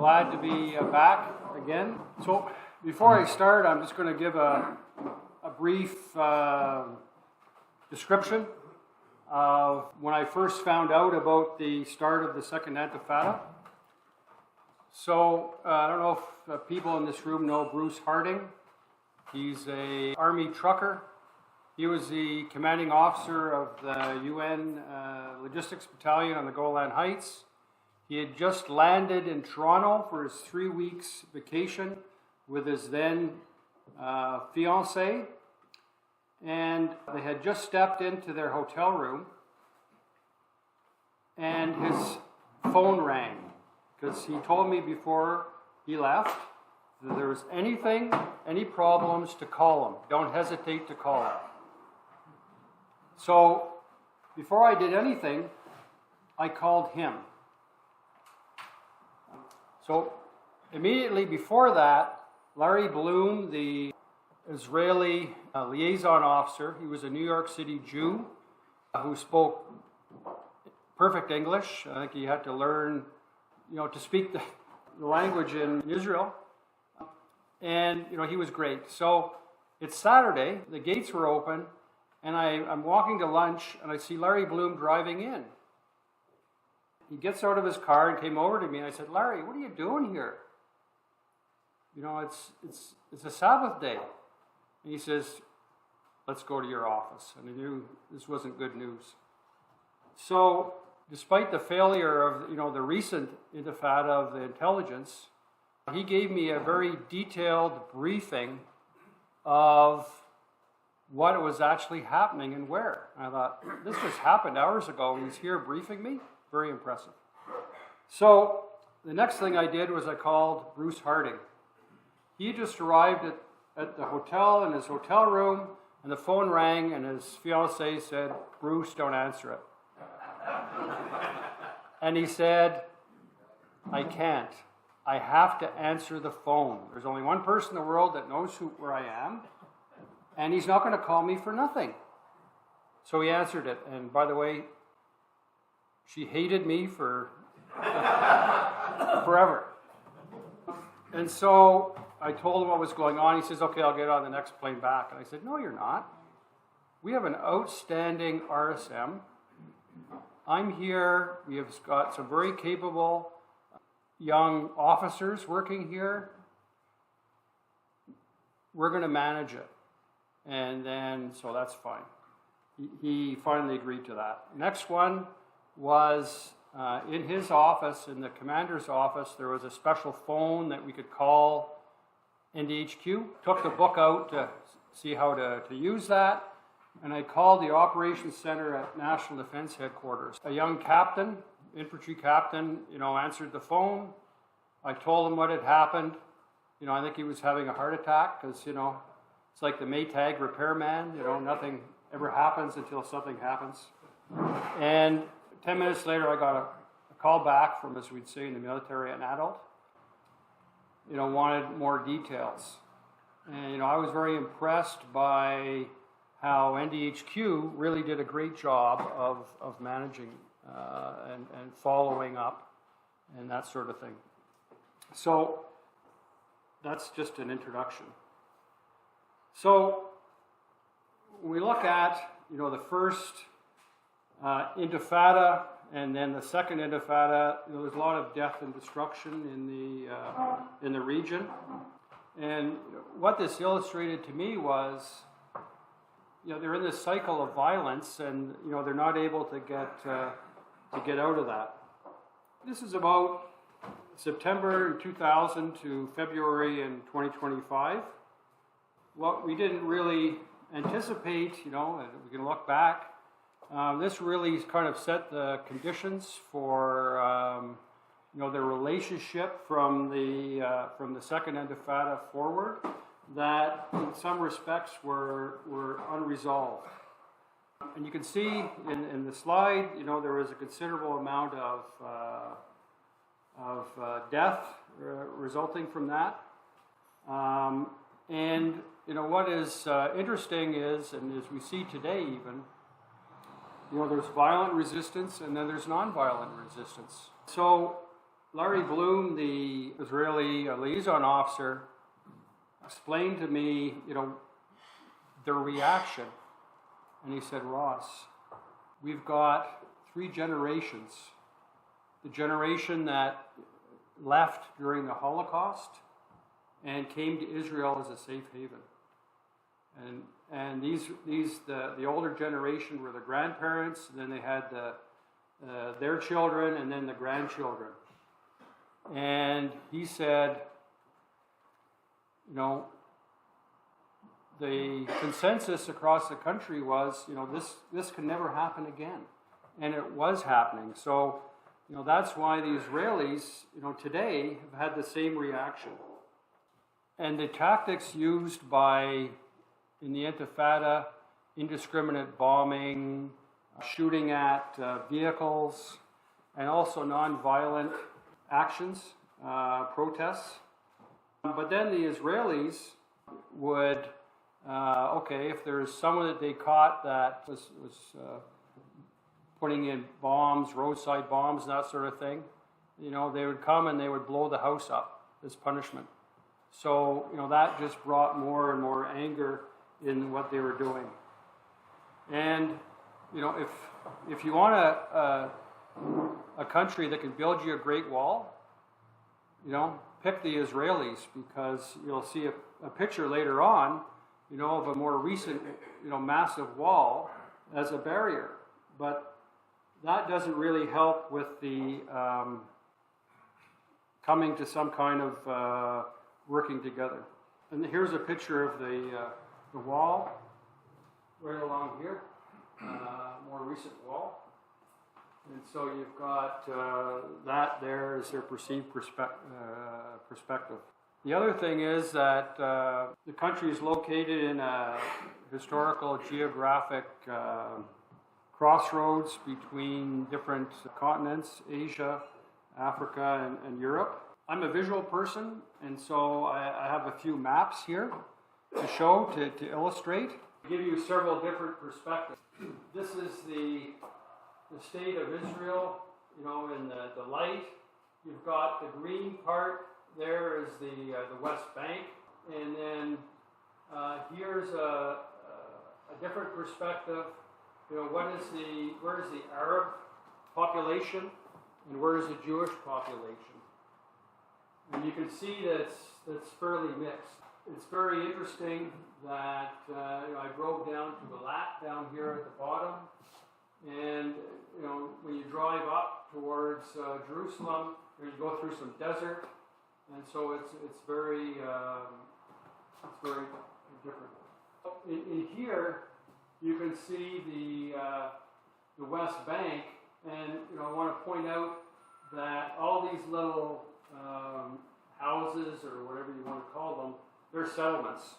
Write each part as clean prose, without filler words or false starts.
glad to be back again. So before I start, I'm just going to give a brief description of when I first found out about the start of the Second Intifada. So I don't know if people in this room know Bruce Harding. He's an Army trucker. He was the commanding officer of the UN Logistics Battalion on the Golan Heights. He had just landed in Toronto for his 3 weeks vacation with his then fiancée, and they had just stepped into their hotel room, and his phone rang, because he told me before he left that if there was any problems, to call him. Don't hesitate to call him. So before I did anything, I called him. So immediately before that, Larry Bloom, the Israeli liaison officer, he was a New York City Jew who spoke perfect English. I think he had to learn, to speak the language in Israel. And, he was great. So it's Saturday, the gates were open, and I'm walking to lunch, and I see Larry Bloom driving in. He gets out of his car and came over to me, and I said, "Larry, what are you doing here? It's a Sabbath day." And he says, "Let's go to your office." And I knew this wasn't good news. So, despite the failure of the recent Intifada of the intelligence, he gave me a very detailed briefing of what was actually happening and where. And I thought, this just happened hours ago, and he's here briefing me? Very impressive. So the next thing I did was I called Bruce Harding. He just arrived at the hotel, in his hotel room, and the phone rang, and his fiancée said, "Bruce, don't answer it." And he said, "I can't. I have to answer the phone. There's only one person in the world that knows where I am, and he's not going to call me for nothing." So he answered it. And by the way, she hated me for forever. And so I told him what was going on. He says, "Okay, I'll get on the next plane back." And I said, "No, you're not. We have an outstanding RSM. I'm here. We have got some very capable young officers working here. We're going to manage it." And then, so that's fine. He finally agreed to that. Next one was in his office, in the commander's office, there was a special phone that we could call NDHQ. Took the book out to see how to use that. And I called the operations center at National Defense Headquarters. A young captain, infantry captain, answered the phone. I told him what had happened. I think he was having a heart attack because, it's like the Maytag repairman. Nothing ever happens until something happens. And 10 minutes later, I got a call back from, as we'd say in the military, an adult. Wanted more details. And, I was very impressed by how NDHQ really did a great job of managing and following up and that sort of thing. So that's just an introduction. So when we look at, the first Intifada and then the second Intifada, there's a lot of death and destruction in the region. And what this illustrated to me was, they're in this cycle of violence, and they're not able to get out of that. This is about September 2000 to February in 2025. What we didn't really anticipate, we can look back. This really kind of set the conditions for the relationship from the Second Intifada forward, that in some respects were unresolved. And you can see in the slide, there was a considerable amount of death resulting from that. And what is interesting is, and as we see today even, there's violent resistance and then there's nonviolent resistance. So Larry Bloom, the Israeli liaison officer, explained to me, their reaction. And he said, Ross, we've got 3 generations. The generation that left during the Holocaust and came to Israel as a safe haven. And the older generation were the grandparents, and then they had their children, and then the grandchildren. And he said, the consensus across the country was, this can never happen again. And it was happening. So, that's why the Israelis, today have had the same reaction. And the tactics used in the Intifada, indiscriminate bombing, shooting at vehicles, and also nonviolent actions, protests. But then the Israelis would, if there's someone that they caught that was putting in bombs, roadside bombs, and that sort of thing, they would come and they would blow the house up as punishment. So, that just brought more and more anger in what they were doing. And, if you want a country that can build you a great wall, pick the Israelis, because you'll see a picture later on, of a more recent, massive wall as a barrier. But that doesn't really help with the coming to some kind of working together. And here's a picture of the wall right along here, more recent wall. And so you've got that there as their perceived perspective. The other thing is that the country is located in a historical geographic crossroads between different continents, Asia, Africa, and Europe. I'm a visual person, and so I have a few maps here to show, to illustrate, give you several different perspectives. This is the state of Israel, in the light. You've got the green part, there is the West Bank, and then here's a different perspective. Where is the Arab population and where is the Jewish population? And you can see that's fairly mixed. It's very interesting that I drove down to Eilat down here at the bottom, and when you drive up towards Jerusalem, you go through some desert, and so it's very different. In here, you can see the West Bank, and I want to point out that all these little houses, or whatever you want to call them, they're settlements.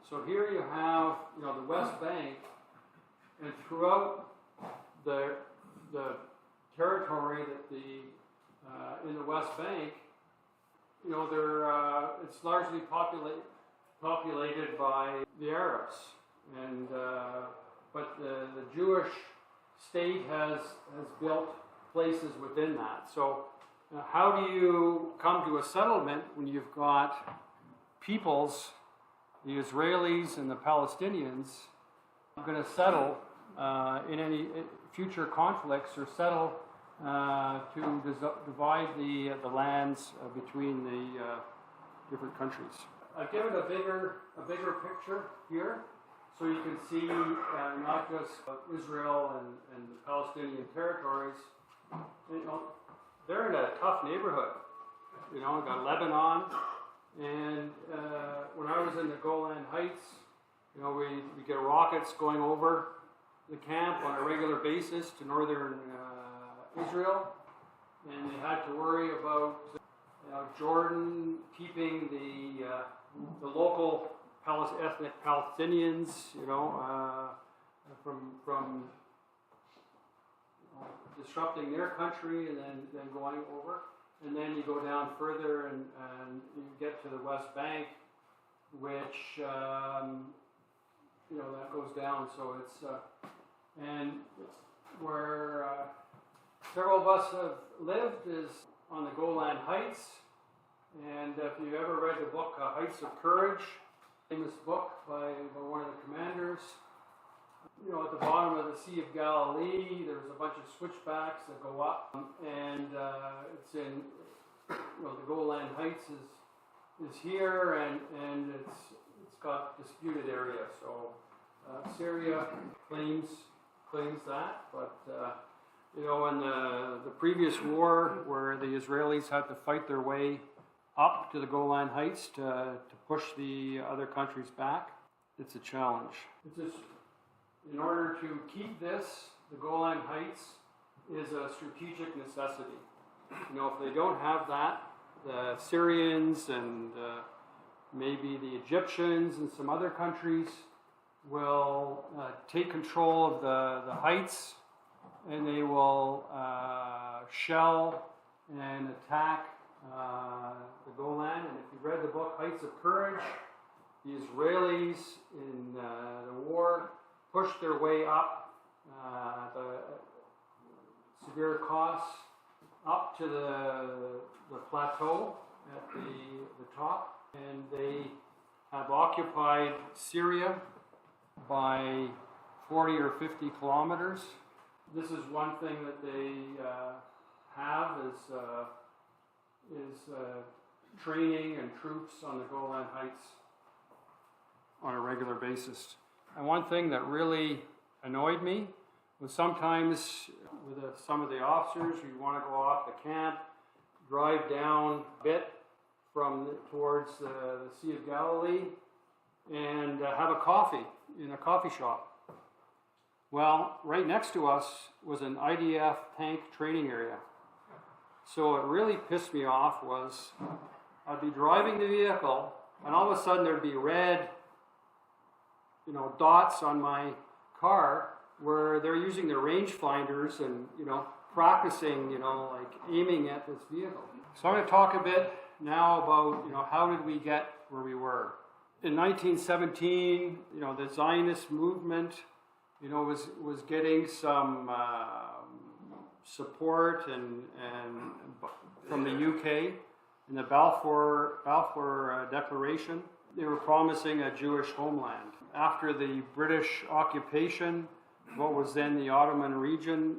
So here you have the West Bank, and throughout the territory that in the West Bank, it's largely populated by the Arabs. And but the Jewish state has built places within that. So how do you come to a settlement when you've got peoples, the Israelis and the Palestinians, going to settle in any future conflicts, or settle to divide the lands between the different countries? I've given a bigger picture here, so you can see not just Israel and the Palestinian territories. They're in a tough neighborhood. We've got Lebanon, and when I was in the Golan Heights, we get rockets going over the camp on a regular basis to northern Israel, and they had to worry about Jordan keeping the local ethnic Palestinians, from disrupting their country and then going over. And then you go down further and you get to the West Bank, which, that goes down. So it's, and where several of us have lived is on the Golan Heights. And if you've ever read the book Heights of Courage, famous book by one of the commanders, you know, at the bottom of the Sea of Galilee, there's a bunch of switchbacks that go up, and it's in, you know, the Golan Heights is here, and it's got disputed area. So Syria claims that, but you know, in the previous war, where the Israelis had to fight their way up to the Golan Heights to push the other countries back, it's a challenge. It's just, in order to keep this, the Golan Heights is a strategic necessity. You know, if they don't have that, the Syrians and maybe the Egyptians and some other countries will take control of the heights, and they will shell and attack the Golan. And if you've read the book Heights of Courage, the Israelis in the war pushed their way up the severe costs up to the plateau at the top, and they have occupied Syria by 40 or 50 kilometers. This is one thing that they have is training and troops on the Golan Heights on a regular basis. And one thing that really annoyed me was sometimes with some of the officers, you want to go off the camp, drive down a bit towards the Sea of Galilee, and have a coffee in a coffee shop. Well, right next to us was an IDF tank training area. So what really pissed me off was I'd be driving the vehicle, and all of a sudden there'd be red, you know, dots on my car where they're using their rangefinders and, you know, practicing, you know, like aiming at this vehicle. So I'm going to talk a bit now about, you know, how did we get where we were. In 1917, you know, the Zionist movement, you know, was getting some support and from the UK in the Balfour Declaration. They were promising a Jewish homeland. After the British occupation, what was then the Ottoman region,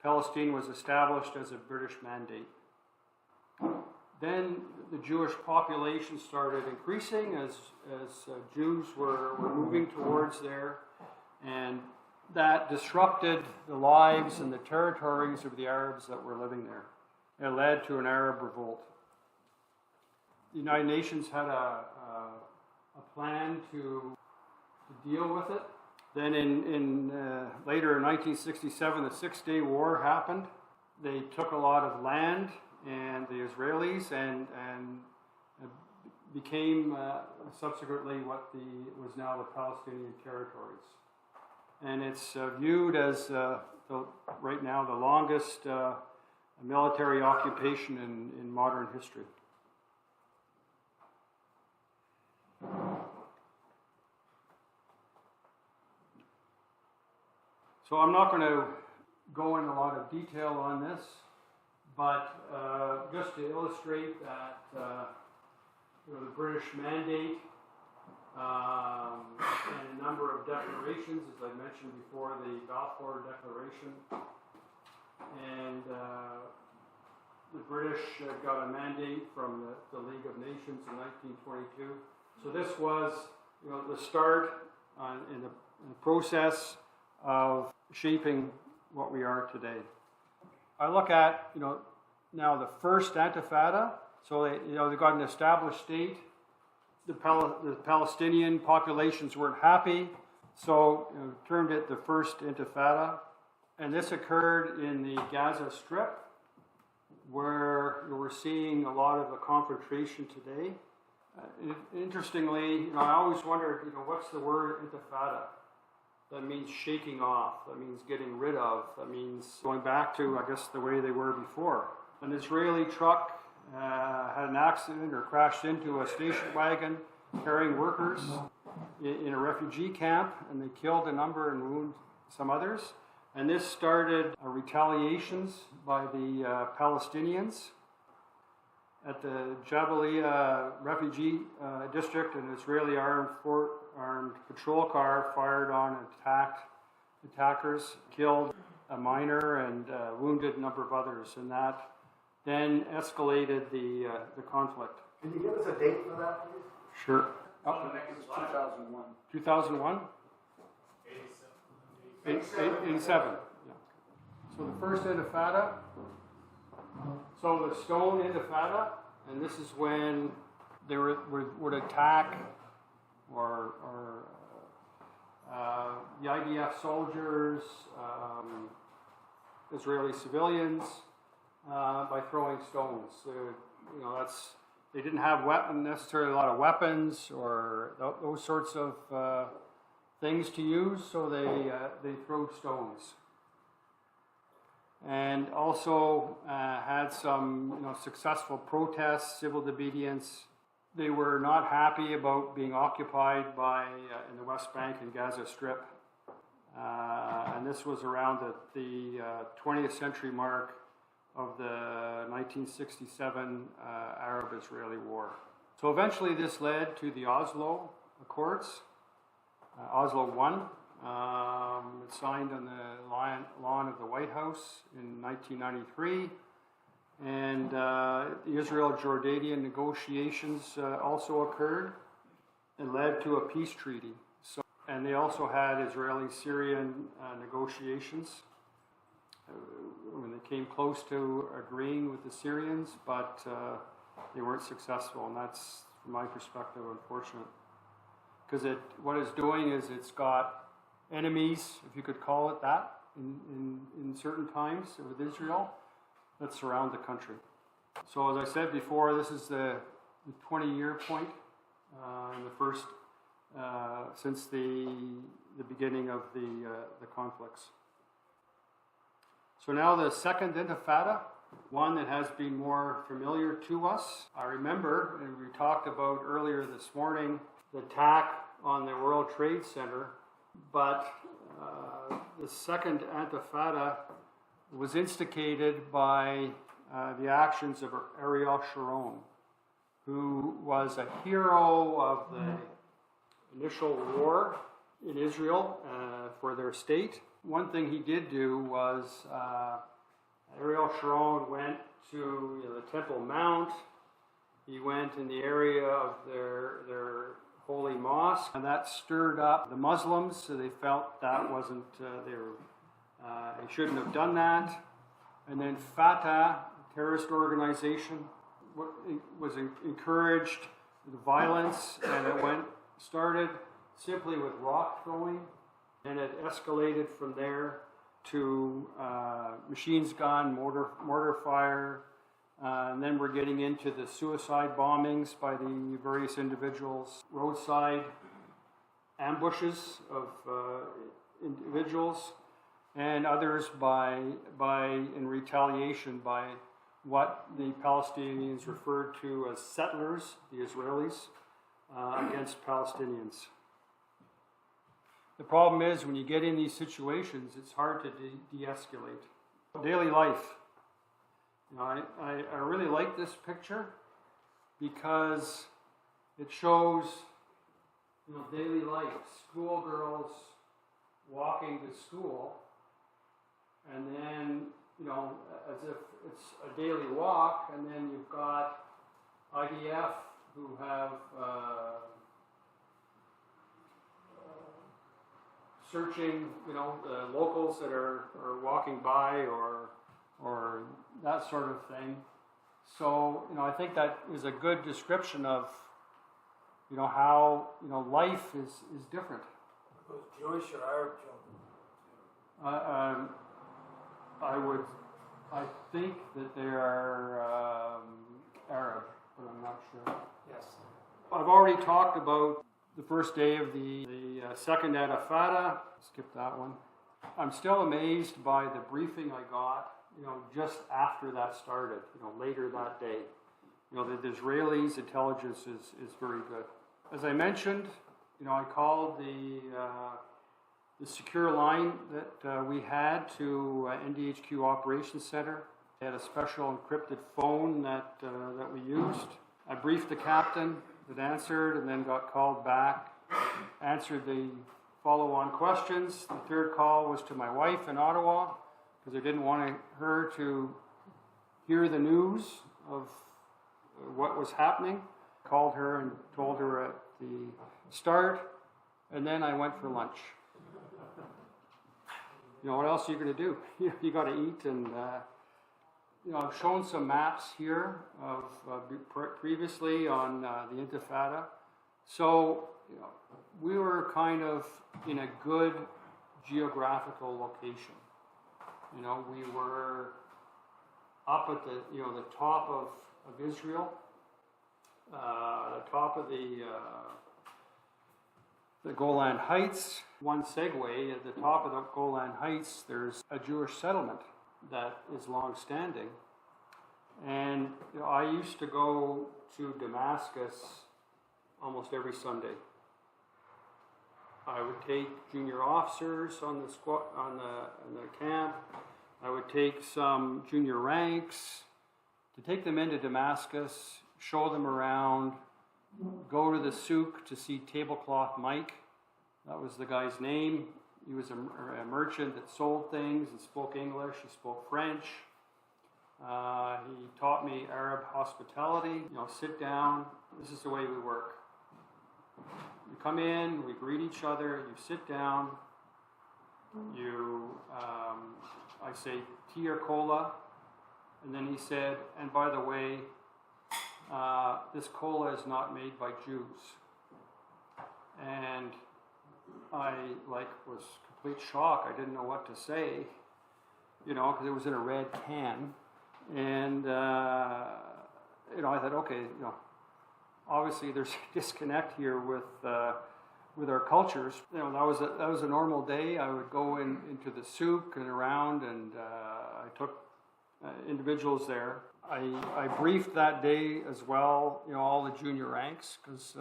Palestine was established as a British mandate. Then the Jewish population started increasing as Jews were moving towards there, and that disrupted the lives and the territories of the Arabs that were living there. It led to an Arab revolt. The United Nations had a plan to deal with it. Then later in 1967, the Six-Day War happened. They took a lot of land, and the Israelis, and became subsequently what was now the Palestinian territories. And it's viewed as right now the longest military occupation in modern history. So I'm not going to go in a lot of detail on this, but just to illustrate that you know, the British mandate and a number of declarations, as I mentioned before, the Balfour Declaration, and the British got a mandate from the League of Nations in 1922. So this was, you know, the start in the process of shaping what we are today. I look at, you know, now the first Intifada. So they've got an established state. The Palestinian populations weren't happy, so termed it the first Intifada. And this occurred in the Gaza Strip, where we're seeing a lot of the confrontation today. Interestingly, I always wondered, what's the word Intifada? That means shaking off. That means getting rid of. That means going back to, I guess, the way they were before. An Israeli truck had an accident or crashed into a station wagon carrying workers in a refugee camp, and they killed a number and wounded some others. And this started retaliations by the Palestinians at the Jabalia refugee district. An Israeli armed patrol car fired on attackers, killed a minor and wounded a number of others, and that then escalated the conflict. Can you give us a date for that, please? Sure. Oh, 2001. 2001? 87. Yeah. So the first Intifada. So the Stone Intifada, and this is when they would attack or the IDF soldiers, Israeli civilians, by throwing stones. They didn't have necessarily a lot of weapons or those sorts of things to use, so they threw stones. And also had some successful protests, civil disobedience. They were not happy about being occupied by in the West Bank and Gaza Strip. And this was around the 20th century mark of the 1967 Arab-Israeli War. So eventually this led to the Oslo Accords, Oslo I. It's signed on the lawn of the White House in 1993. And the Israel-Jordanian negotiations also occurred and led to a peace treaty. And they also had Israeli-Syrian negotiations when they came close to agreeing with the Syrians, but they weren't successful, and that's, from my perspective, unfortunate. Because what it's doing is it's got enemies, if you could call it that, in certain times with Israel that surround the country. So as I said before, this is the 20-year point in the first since the beginning of the conflicts. So now the Second Intifada, one that has been more familiar to us. I remember, and we talked about earlier this morning, the attack on the World Trade Center, but the Second Intifada was instigated by the actions of Ariel Sharon, who was a hero of the initial war in Israel for their state. One thing he did do was Ariel Sharon went to the Temple Mount. He went in the area of their holy mosque, and that stirred up the Muslims. So they felt that wasn't they shouldn't have done that. And then Fatah, a terrorist organization, was encouraged the violence, and it started simply with rock throwing, and it escalated from there to machine gun, mortar fire, and then we're getting into the suicide bombings by the various individuals, roadside ambushes of individuals, and others in retaliation by what the Palestinians referred to as settlers, the Israelis, against Palestinians. The problem is when you get in these situations, it's hard to de-escalate. Daily life. I really like this picture because it shows daily life. Schoolgirls walking to school, and then as if it's a daily walk, and then you've got IDF who have searching, the locals that are walking by or that sort of thing. So, I think that is a good description of, how, life is different. Those Jewish or Arab children? I think that they are Arab, but I'm not sure. Yes. I've already talked about the first day of the Second Intifada. Skip that one. I'm still amazed by the briefing I got, just after that started, later that day. The Israelis' intelligence is very good. As I mentioned, I called the secure line that we had to NDHQ Operations Center. They had a special encrypted phone that we used. I briefed the captain, it answered, and then got called back, answered the follow-on questions. The third call was to my wife in Ottawa, because I didn't want her to hear the news of what was happening. Called her and told her at the start, and then I went for lunch. You know, what else are you going to do? You got to eat, and you know, I've shown some maps here of previously on the Intifada. So, you know, we were kind of in a good geographical location. You know, we were up at the, you know, the top of Israel, the top of the Golan Heights. One segue, at the top of the Golan Heights, there's a Jewish settlement that is long-standing. And you know, I used to go to Damascus almost every Sunday. I would take junior officers on the camp. I would take some junior ranks to take them into Damascus, show them around, go to the souk to see Tablecloth Mike. That was the guy's name. He was a merchant that sold things and spoke English. He spoke French. He taught me Arab hospitality. You know, sit down. This is the way we work. You come in, we greet each other, you sit down, I say tea or cola, and then he said, and by the way, this cola is not made by Jews. And I was complete shock. I didn't know what to say, you know, because it was in a red can. And, you know, I thought, okay, you know, obviously there's a disconnect here with our cultures. You know, that was a normal day. I would go into the souk and around, and I took individuals there. I briefed that day as well, you know, all the junior ranks, because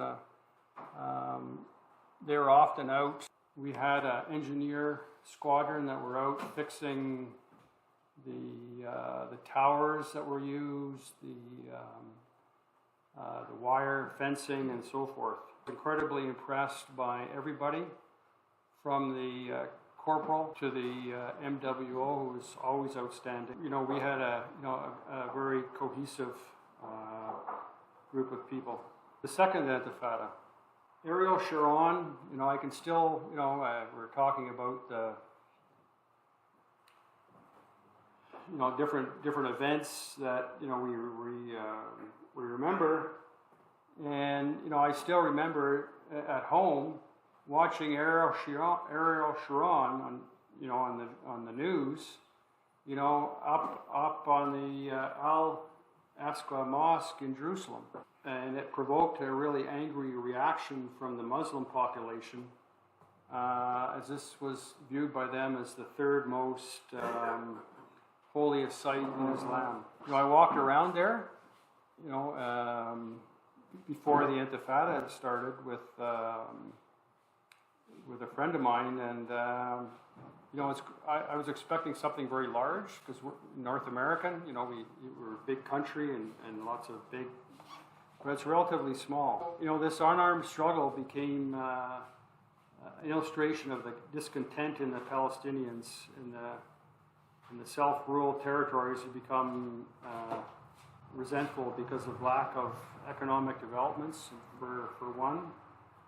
they were often out. We had an engineer squadron that were out fixing the towers that were used, the wire fencing and so forth. Incredibly impressed by everybody, from the corporal to the MWO, who was always outstanding. You know, we had a very cohesive group of people. The Second Intifada. Ariel Sharon, you know, I can still, you know, we're talking about the, you know, different events that, you know, we remember. And, you know, I still remember at home watching Ariel Sharon on, you know, on the news, you know, up on the Al-Aqsa Mosque in Jerusalem. And it provoked a really angry reaction from the Muslim population, as this was viewed by them as the third most holiest site in Islam. You know, I walked around there, you know, before the Intifada had started with a friend of mine, and you know, I was expecting something very large, because we're North American. You know, we're a big country and lots of big, but it's relatively small. You know, this unarmed struggle became an illustration of the discontent in the Palestinians in the self-ruled territories who become resentful because of lack of economic developments, for one,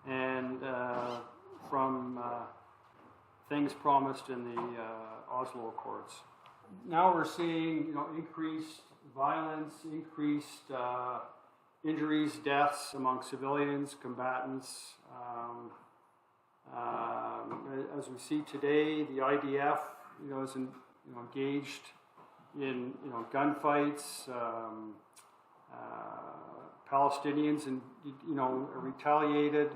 and from things promised in the Oslo Accords. Now we're seeing, you know, increased violence, increased injuries, deaths among civilians, combatants. As we see today, the IDF, you know, is engaged in, you know, gunfights. Palestinians, and, you know, retaliated,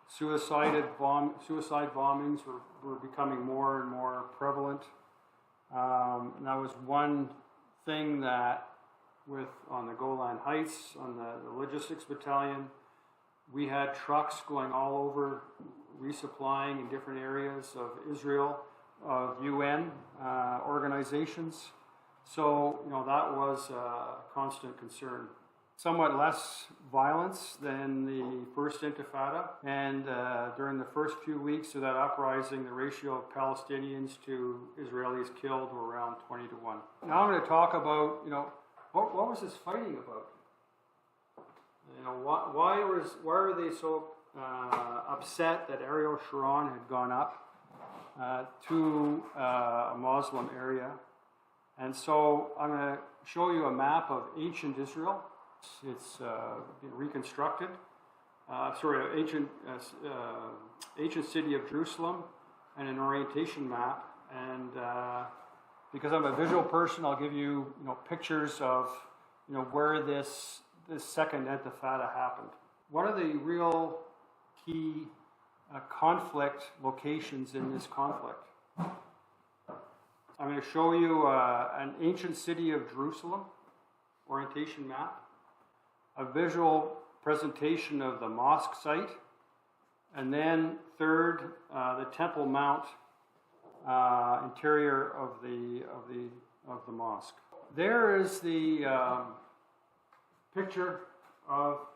suicide bombings were becoming more and more prevalent. And that was one thing that, on the Golan Heights, on the logistics battalion, we had trucks going all over, resupplying in different areas of Israel, of UN organizations. So, that was a constant concern. Somewhat less violence than the first Intifada, and during the first few weeks of that uprising, the ratio of Palestinians to Israelis killed were around 20-1. Now I'm going to talk about, what was this fighting about? Why were they so upset that Ariel Sharon had gone up to a Muslim area? And so I'm going to show you a map of ancient Israel. It's been reconstructed. Ancient city of Jerusalem, and an orientation map. And because I'm a visual person, I'll give you, pictures of, where this second Intifada happened. One of the real key conflict locations in this conflict. I'm going to show you an ancient city of Jerusalem orientation map, a visual presentation of the mosque site, and then third, the Temple Mount interior of the mosque. There is the picture of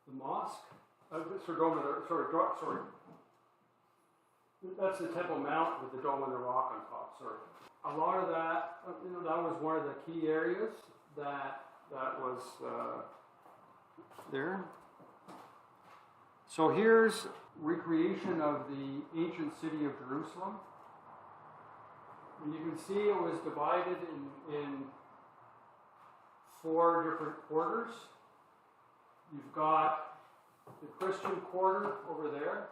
the mosque. Sorry. That's the Temple Mount with the dome and the rock on top. Sorry. A lot of that, that was one of the key areas that was there. So here's recreation of the ancient city of Jerusalem. And you can see it was divided in 4 different quarters. You've got the Christian quarter over there,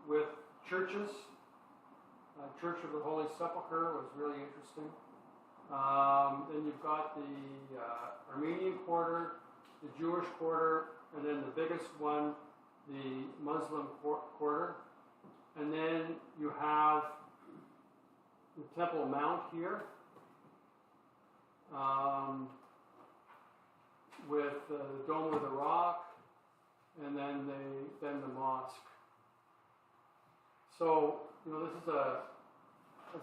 with churches. Church of the Holy Sepulchre was really interesting. Then you've got the Armenian quarter, the Jewish quarter, and then the biggest one, the Muslim quarter. And then you have the Temple Mount here, with the Dome of the Rock, and then the mosque. So, this is a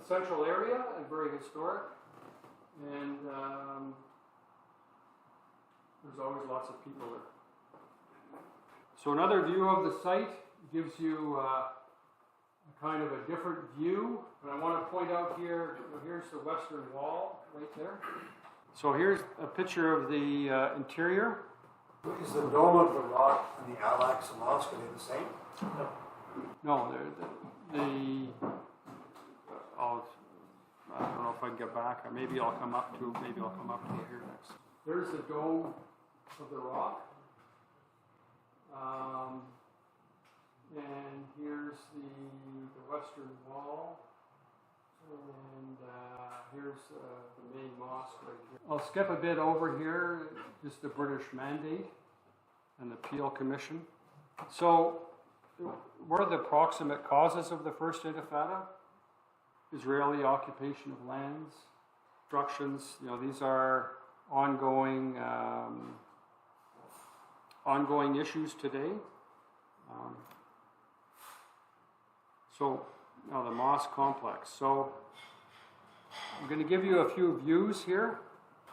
central area and very historic, and there's always lots of people there. So another view of the site gives you a kind of a different view, but I want to point out here, here's the western wall right there. So here's a picture of the interior. Is the Dome of the Rock and the Al-Aqsa Mosque, are they the same? No, I don't know if I can get back. Maybe I'll come up to it here next. There's the Dome of the Rock. And here's the western wall. And here's the main mosque right here. I'll skip a bit over here, just the British Mandate and the Peel Commission. So, what are the proximate causes of the First Intifada? Israeli occupation of lands, destructions. These are ongoing issues today. So now the mosque complex. So I'm going to give you a few views here.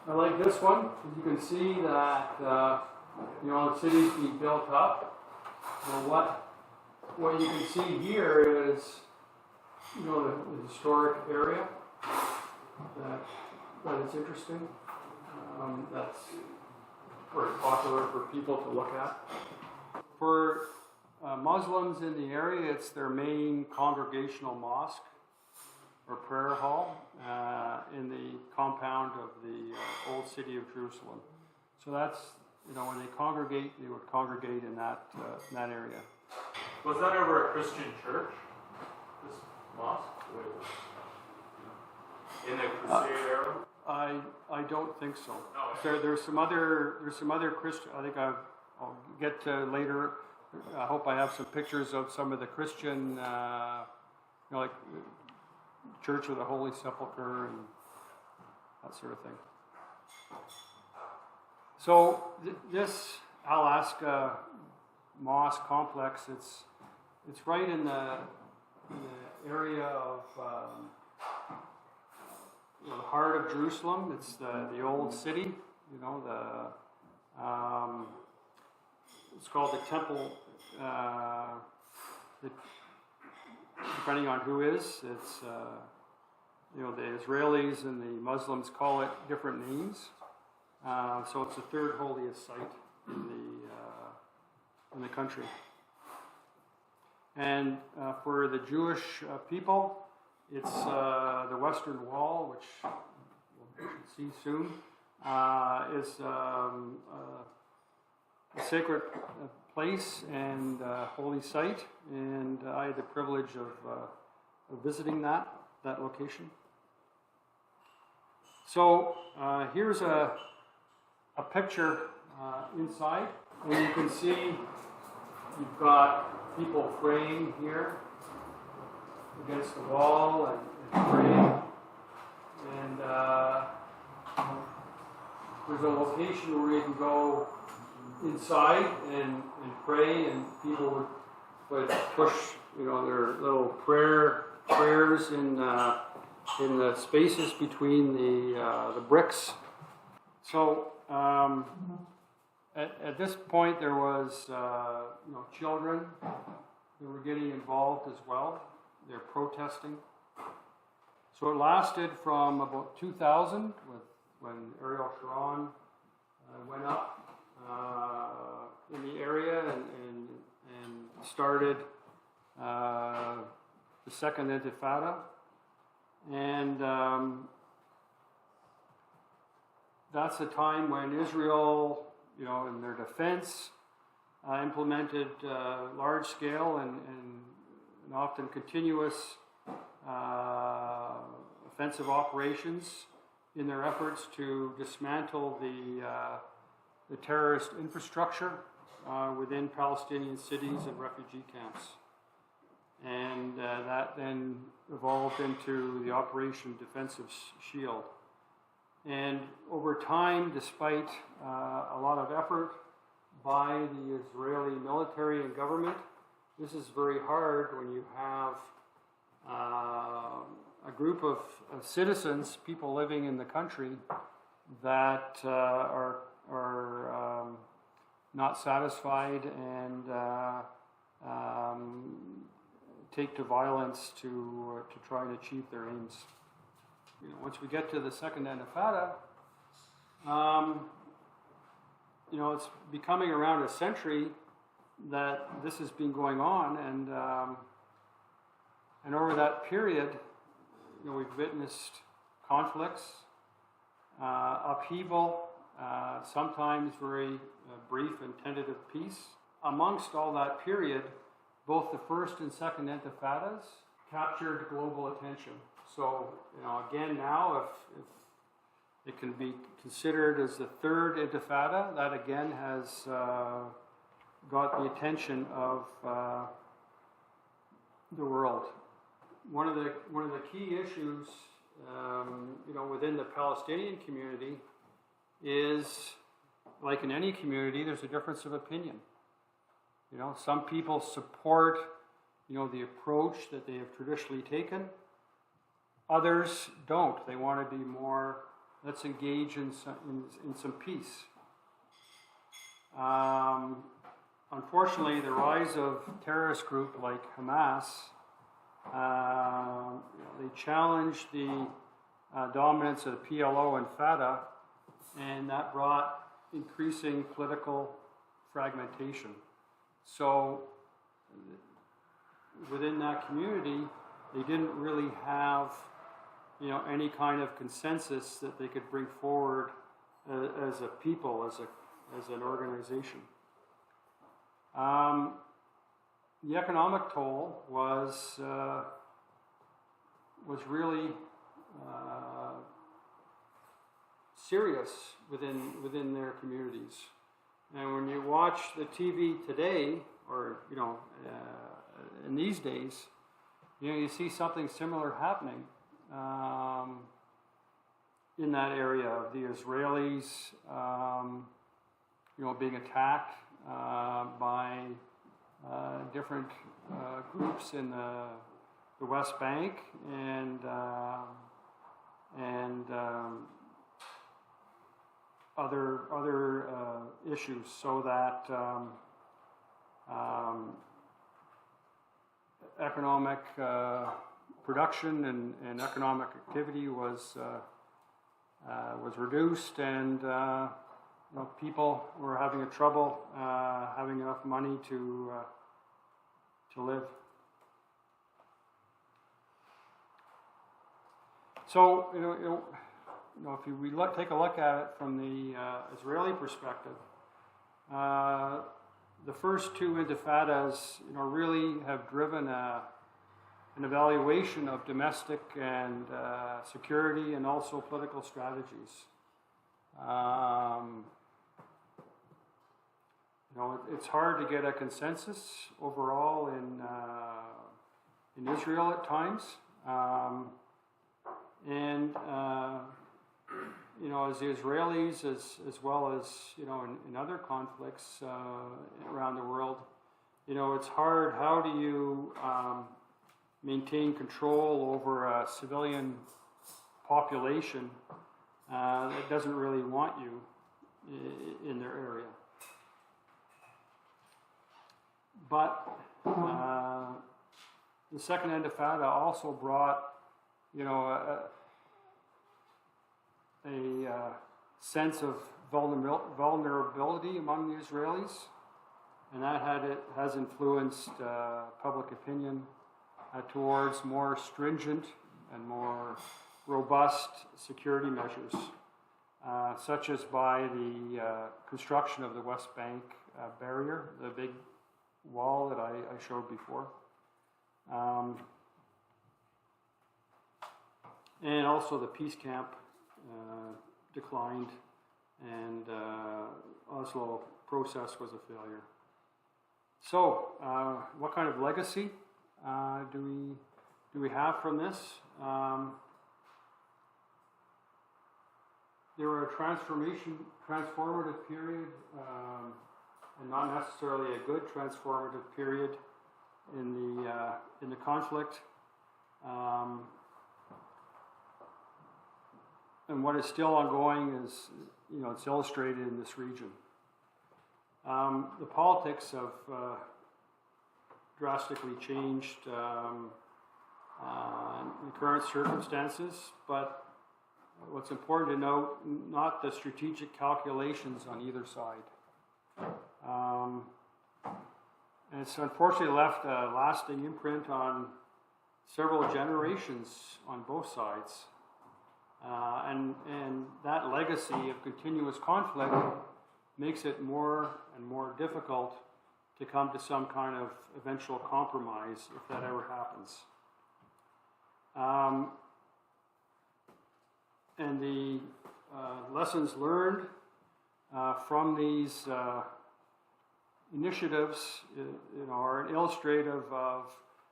I like this one. You can see that the city's being built up. What you can see here is the historic area that is interesting. That's very popular for people to look at. For Muslims in the area, it's their main congregational mosque or prayer hall in the compound of the old city of Jerusalem. So that's, when they congregate, they would congregate in that area. Was that ever a Christian church, this mosque? In the Crusade era? I don't think so. No. There's some other Christian. I think I'll get to later. I hope I have some pictures of some of the Christian, like Church of the Holy Sepulchre and that sort of thing. So this Al-Aqsa mosque complex, it's right in the area of heart of Jerusalem. It's the old city, it's called the Temple, depending on who is. It's, the Israelis and the Muslims call it different names. So it's the third holiest site in the country. And for the Jewish people, it's the Western Wall, which we'll see soon, is a sacred place and holy site, and I had the privilege of visiting that location. So here's a picture inside, and you can see you've got people praying here against the wall and praying, and there's a location where you can go inside and pray, and people would push their little prayers in the spaces between the bricks. So at this point there was children who were getting involved as well. They're protesting. So it lasted from about 2000, when Ariel Sharon went up in the area and started the Second Intifada. And that's a time when Israel, in their defense, implemented large-scale and often continuous offensive operations in their efforts to dismantle the terrorist infrastructure within Palestinian cities and refugee camps. And that then evolved into the Operation Defensive Shield. And over time, despite a lot of effort by the Israeli military and government, this is very hard when you have a group of citizens, people living in the country, that are not satisfied and take to violence to try and achieve their aims. Once we get to the Second Intifada, it's becoming around a century that this has been going on, and over that period, we've witnessed conflicts, upheaval, sometimes very brief and tentative peace. Amongst all that period, both the First and Second Intifadas captured global attention. So, again now, if it can be considered as the Third Intifada, that again has got the attention of the world. One of the key issues, within the Palestinian community is, like in any community, there's a difference of opinion. Some people support, the approach that they have traditionally taken. Others don't. They want to be more, let's engage in some peace. Unfortunately, the rise of terrorist groups like Hamas, they challenged the dominance of the PLO and Fatah, and that brought increasing political fragmentation. So within that community, they didn't really have, any kind of consensus that they could bring forward as a people, as an organization. The economic toll was really serious within their communities. And when you watch the TV today, or in these days, you see something similar happening in that area of the Israelis, being attacked by different groups in the West Bank and issues so that economic production and economic activity was reduced, and people were having trouble having enough money to live. So if we take a look at it from the Israeli perspective, the first two intifadas, really have driven an evaluation of domestic and security and also political strategies. It's hard to get a consensus overall in Israel at times, as the Israelis, as well as in other conflicts around the world, it's hard. How do you maintain control over a civilian population that doesn't really want you in their area? But the Second Intifada also brought, a sense of vulnerability among the Israelis, and that has influenced public opinion towards more stringent and more robust security measures, such as by the construction of the West Bank barrier, the big wall that I showed before. And also the peace camp declined, and Oslo process was a failure. So, what kind of legacy do we have from this? There were a transformative period, and not necessarily a good transformative period in the conflict. And what is still ongoing is, it's illustrated in this region. The politics have drastically changed in the current circumstances, but what's important to note, not the strategic calculations on either side. And it's unfortunately left a lasting imprint on several generations on both sides. And that legacy of continuous conflict makes it more and more difficult to come to some kind of eventual compromise if that ever happens. And the lessons learned from these initiatives, are illustrative of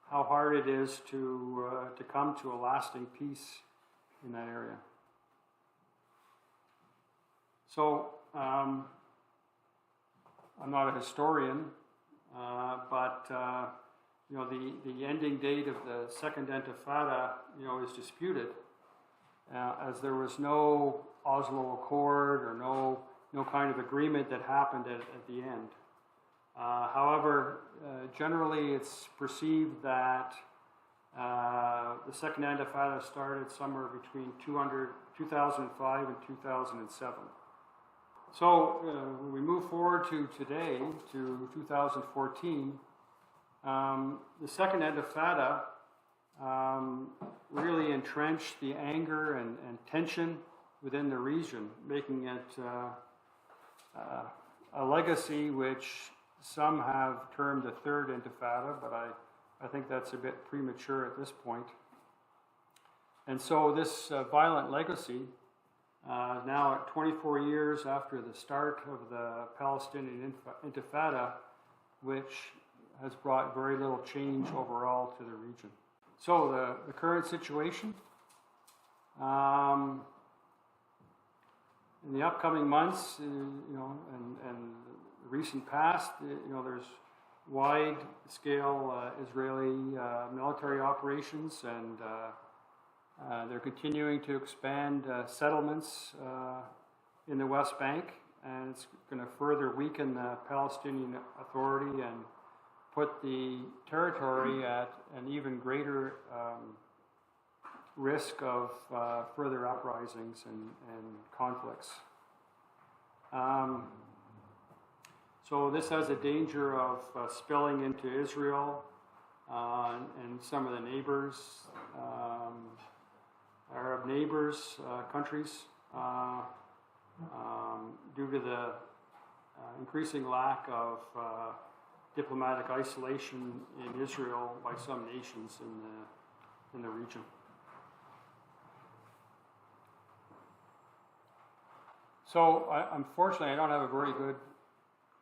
how hard it is to come to a lasting peace in that area. So, I'm not a historian, but the ending date of the Second Intifada, is disputed, as there was no Oslo Accord or no kind of agreement that happened at the end. However, generally it's perceived that the Second Intifada started somewhere between 2005 and 2007. So when we move forward to today, to 2014, the Second Intifada really entrenched the anger and tension within the region, making it a legacy which some have termed the Third Intifada, but I think that's a bit premature at this point. And so this violent legacy, now at 24 years after the start of the Palestinian Intifada, which has brought very little change overall to the region. So the current situation, in the upcoming months, and the recent past, there's wide-scale Israeli military operations, and they're continuing to expand settlements in the West Bank, and it's going to further weaken the Palestinian Authority and put the territory at an even greater risk of further uprisings and conflicts. So this has a danger of spilling into Israel and some of the neighbors, Arab neighbors, countries, due to the increasing lack of diplomatic isolation in Israel by some nations in the region. So, unfortunately, I don't have a very good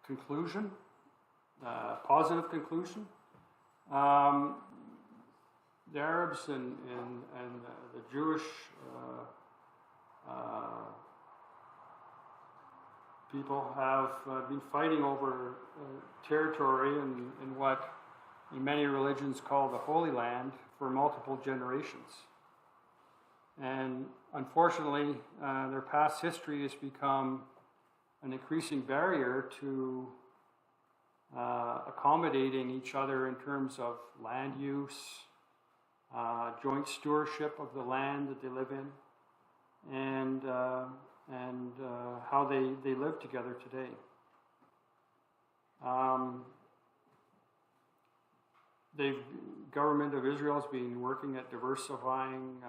conclusion, positive conclusion. The Arabs and the Jewish people have been fighting over territory in what in many religions called the Holy Land for multiple generations. And unfortunately, their past history has become an increasing barrier to accommodating each other in terms of land use, joint stewardship of the land that they live in, and how they live together today. The government of Israel has been working at diversifying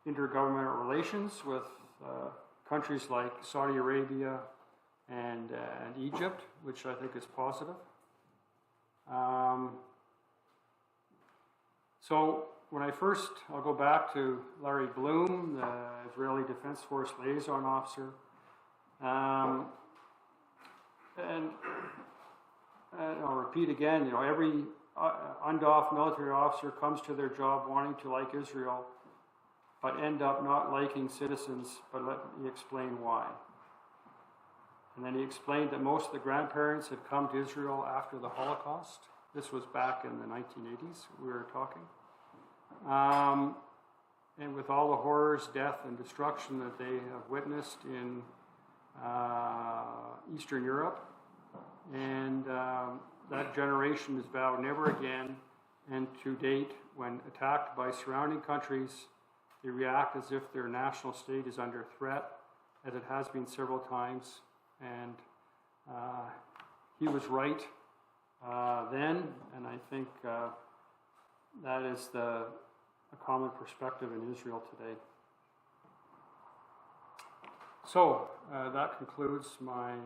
intergovernmental relations with countries like Saudi Arabia and Egypt, which I think is positive. So when I'll go back to Larry Bloom, the Israeli Defense Force liaison officer, and I'll repeat again, every UNDOF military officer comes to their job wanting to like Israel, but end up not liking citizens, but let me explain why. And then he explained that most of the grandparents had come to Israel after the Holocaust. This was back in the 1980s, we were talking. And with all the horrors, death, and destruction that they have witnessed in Eastern Europe, and that generation has vowed never again, and to date, when attacked by surrounding countries, they react as if their national state is under threat, as it has been several times. And he was right then, and I think that is a common perspective in Israel today. So that concludes my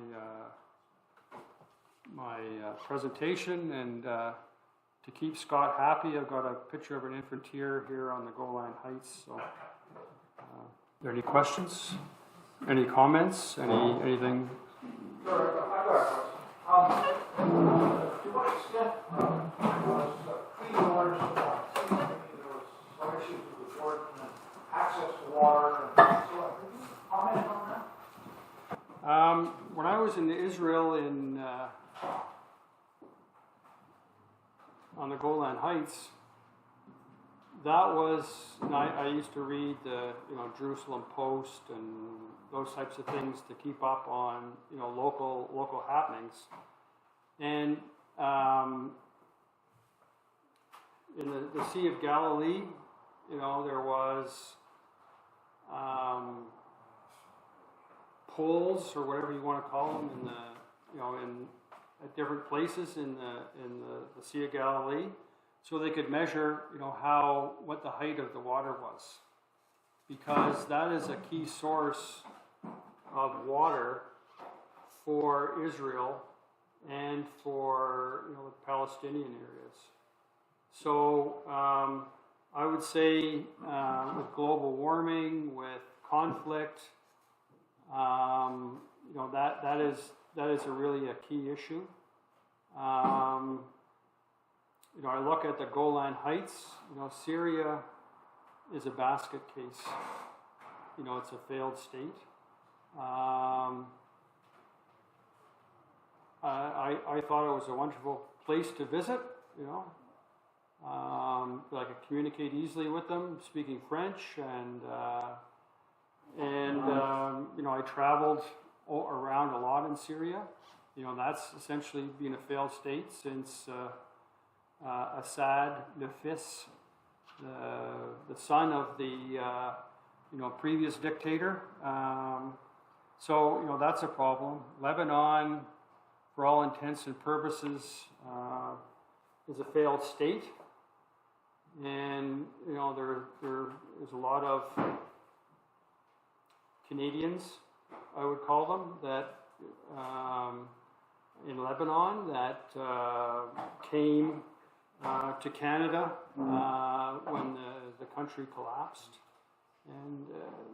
presentation, and to keep Scott happy, I've got a picture of an infantry here on the Golan Heights. So, are there any questions? Any comments? Anything? Sure, I've got a question. To what extent was treaty orders there was some issues with the Jordan and access to water and so on? Can you comment on that? When I was in Israel on the Golan Heights, that was, I used to read the Jerusalem Post and those types of things to keep up on local happenings. And in the Sea of Galilee, there was poles, or whatever you want to call them, at different places in the Sea of Galilee, so they could measure, what the height of the water was, because that is a key source of water for Israel and for the Palestinian areas. So I would say with global warming, with conflict, that is really a key issue. I look at the Golan Heights. Syria is a basket case. It's a failed state. I thought it was a wonderful place to visit. I could communicate easily with them, speaking French, and I traveled around a lot in Syria. You know, that's essentially been a failed state since Assad, le fils, the son of the previous dictator. So, you know, that's a problem. Lebanon, for all intents and purposes, is a failed state. And, you know, there is a lot of Canadians, I would call them, that in Lebanon that came to Canada when the country collapsed and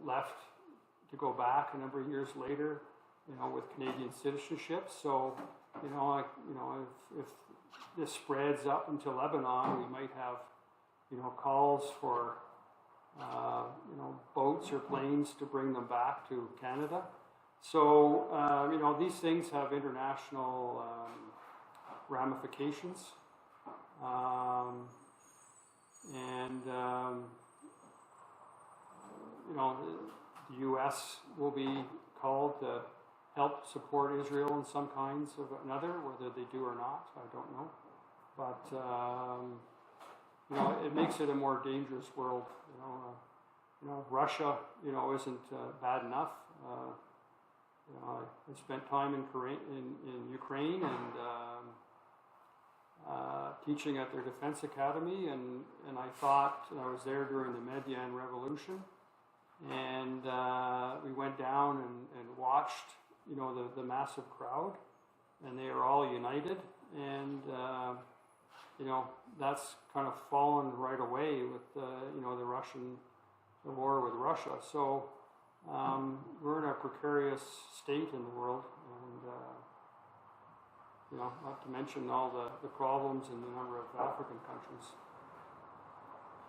left to go back a number of years later, you know, with Canadian citizenship. So, if this spreads up into Lebanon, we might have, you know, calls for, boats or planes to bring them back to Canada. So, these things have international ramifications. The U.S. will be called to help support Israel in some kinds of another, whether they do or not, I don't know. But, it makes it a more dangerous world. Russia, isn't bad enough. I spent time in Ukraine and teaching at their defense academy, and I thought I was there during the Maidan Revolution, and we went down and watched, the massive crowd, and they are all united, and that's kind of fallen right away with the war with Russia. So we're in a precarious state in the world, and not to mention all the problems in a number of African countries.